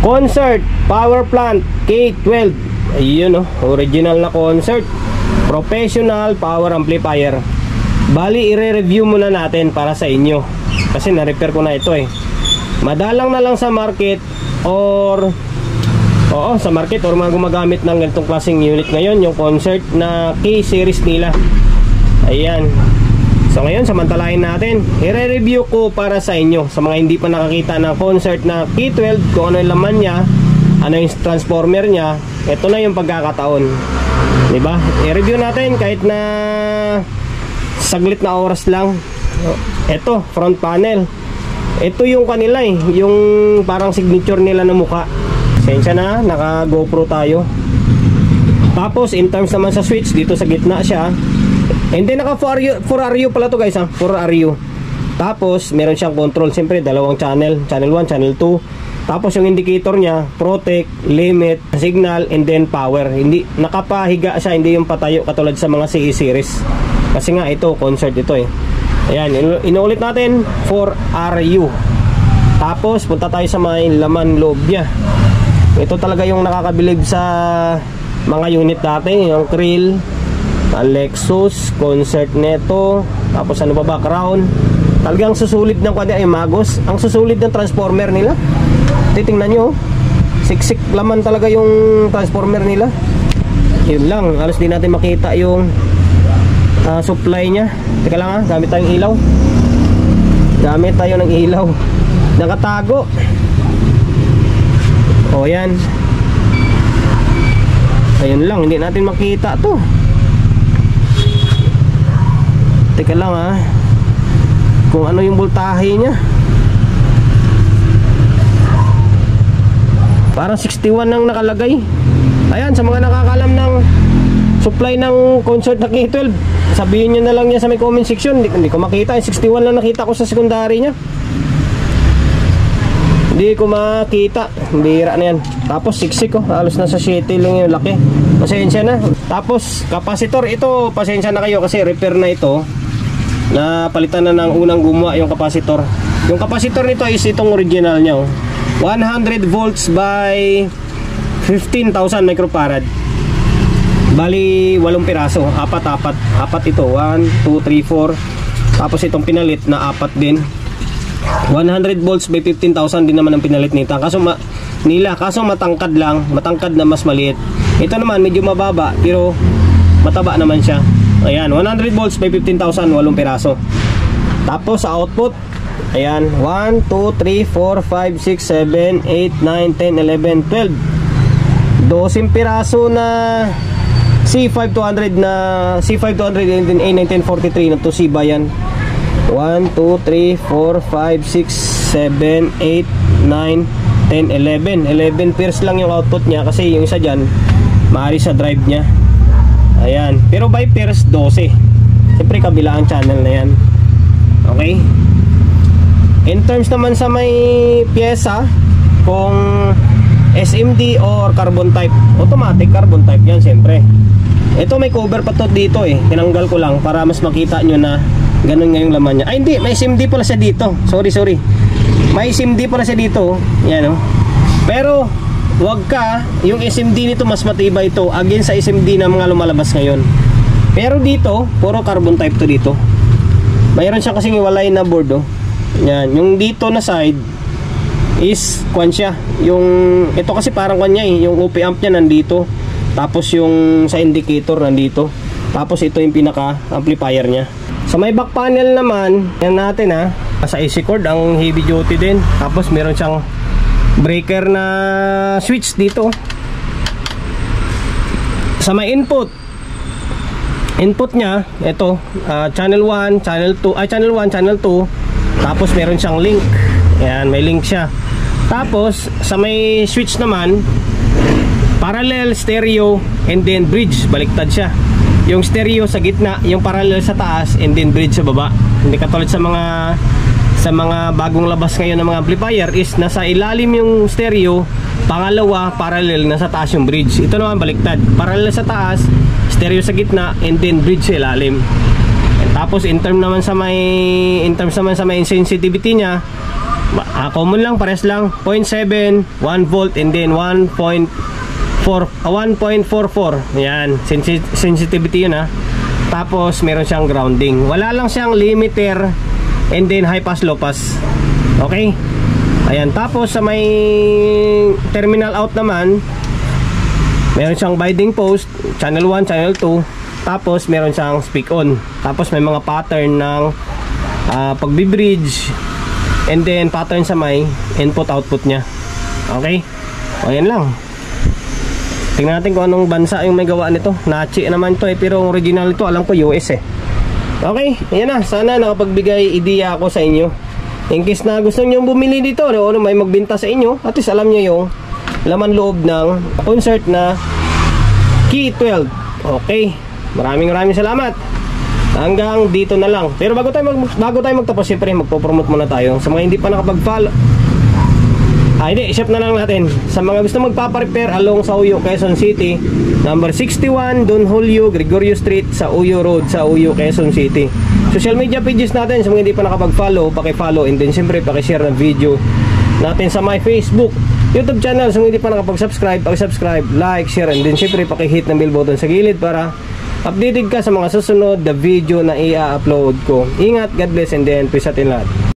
Concert Power Plant K12. Ayun oh, original na Concert professional power amplifier. Bali i-review muna natin para sa inyo kasi na-repair ko na ito eh. Madalang na lang sa market or sa market or mga gumagamit ng ganitong klaseng unit ngayon, yung Concert na K-series nila. Ayan. So ngayon samantalahin natin, i-review ko para sa inyo sa mga hindi pa nakakita ng Concert na K12, kung ano yung laman niya, ano yung transformer niya. Ito na yung pagkakataon, diba? I-review natin kahit na saglit na oras lang. Ito, front panel. Ito yung kanila eh, yung parang signature nila na mukha. Sensya na, naka GoPro tayo. Tapos in terms naman sa switch, dito sa gitna siya. And then naka 4RU pala to guys ha, 4RU. Tapos meron siyang control, siyempre dalawang channel, channel 1, channel 2. Tapos yung indicator niya, protect, limit, signal, and then power. Hindi nakapahiga siya, hindi yung patayo katulad sa mga CE series. Kasi nga ito, Concert ito eh. Ayan, inuulit natin, 4RU. Tapos punta tayo sa may laman loob niya. Ito talaga yung nakakabilib sa mga unit dati, yung Krill, Lexus, Concert neto, tapos ano ba, Crown. Talagang susulid ng kanya ay Magos. Ang susulid ng transformer nila, titingnan nyo, siksik laman talaga yung transformer nila. Yun lang, halos di natin makita yung supply nya. Teka lang ha, gamit tayong ilaw. Gamit tayo ng ilaw. Nakatago. O yan. Ayun lang, hindi natin makita to. Teka lang ha, kung ano yung voltahe nya. Parang 61 ang nakalagay. Ayan, sa mga nakakalam ng supply ng Concert na K12, sabihin nyo na lang yan sa may comment section. Hindi ko makita, 61 lang nakita ko sa secondary nya. Hindi ko makita, bira na yan. Tapos siksik oh, halos nasa 7 lang yung laki. Pasensya na. Tapos capacitor, ito pasensya na kayo kasi repair na ito. Na palitan na ng unang gumawa yung capacitor. Yung capacitor nito is itong original nya oh. 100 volts by 15,000 microfarad. Bali 8 piraso, apat ito, 1, 2, 3, 4. Tapos itong pinalit na 4 din. 100 volts by 15,000 din naman ang pinalit nito. Kaso matangkad lang, matangkad na mas maliit. Ito naman medyo mababa pero mataba naman siya. Ayan, 100 volts by 15,000, 8 piraso. Tapos sa output, ayan, 1, 2, 3, 4, 5, 6, 7, 8, 9, 10, 11, 12. 12 piraso na C5200 na C5200 and then A1943 na Toshiba yan. 1, 2, 3, 4, 5, 6, 7, 8, 9, 10, 11. 11 pairs lang yung output niya kasi yung isa dyan maaari sa drive niya. Ayan, pero by pairs 12. Siyempre kabila ang channel na yan. Okay. In terms naman sa may pyesa, kung SMD or carbon type, automatic carbon type yan siyempre. Ito may cover pa to dito eh, tinanggal ko lang para mas makita nyo na ganun nga yung laman nya. Ay hindi, may SMD pala siya dito. Sorry, may SMD pala siya dito. Yan oh. Pero wag ka, yung SMD nito mas matibay ito against sa SMD na mga lumalabas ngayon. Pero dito, puro carbon type to dito. Mayroon siya kasing iwalay na board oh. Yan, yung dito na side is kwan siya. Yung ito kasi parang kwan niya eh, yung OP amp niya nandito. Tapos yung sa indicator nandito. Tapos ito yung pinaka amplifier niya. Sa may back panel naman, yan natin ha. Sa AC cord ang heavy duty din. Tapos meron siyang breaker na switch dito. Sa may input niya, ito channel 1, channel 2, channel 1, channel 2. Tapos meron siyang link. Ayan, may link siya. Tapos sa may switch naman, parallel, stereo, and then bridge. Baliktad siya. Yung stereo sa gitna, yung parallel sa taas, and then bridge sa baba. Hindi katulad sa mga bagong labas ngayon ng mga amplifier is nasa ilalim yung stereo, pangalawa parallel, nasa taas yung bridge. Ito naman baliktad, parallel sa taas, stereo sa gitna, and then bridge sa ilalim. And tapos in terms naman sa may sensitivity niya, Common lang, pares lang. 0.7, 1 volt, and then 1.44. Yan, sensitivity yun ha. Tapos meron siyang grounding. Wala lang siyang limiter and then high pass, low pass. Okay? Ayan, tapos sa may terminal out naman, meron siyang binding post, channel 1, channel 2. Tapos meron siyang speak on. Tapos may mga pattern ng pagbi-bridge, and then pattern sa may input output nya. Okay? O yan lang. Tingnan natin kung anong bansa yung may gawa nito. Nachi naman to pero original ito alam ko US eh. Okay, ayan na. Sana nakapagbigay idea ako sa inyo. In case na gusto nyo bumili dito o may magbenta sa inyo, at least alam nyo yung laman loob ng concert na Key 12. Okay, maraming salamat. Hanggang dito na lang. Pero bago tayo magtapos, siyempre magpo-promote muna tayo. Sa mga hindi pa nakapag-follow, i-ship na lang natin. Sa mga gusto magpapa-repair along sa Uyo, Quezon City, number 61 Don Julio Gregorio Street sa Uyo Road sa Uyo, Quezon City. Social media pages natin, sa mga hindi pa nakapag-follow, paki-follow, and then siyempre paki-share ng video natin sa my Facebook, YouTube channel. Sa mga hindi pa nakapag-subscribe, paki-subscribe, like, share, and then siyempre paki-hit ng bell button sa gilid para updated ka sa mga susunod na video na i-upload ko. Ingat, God bless, and then peace out in lahat.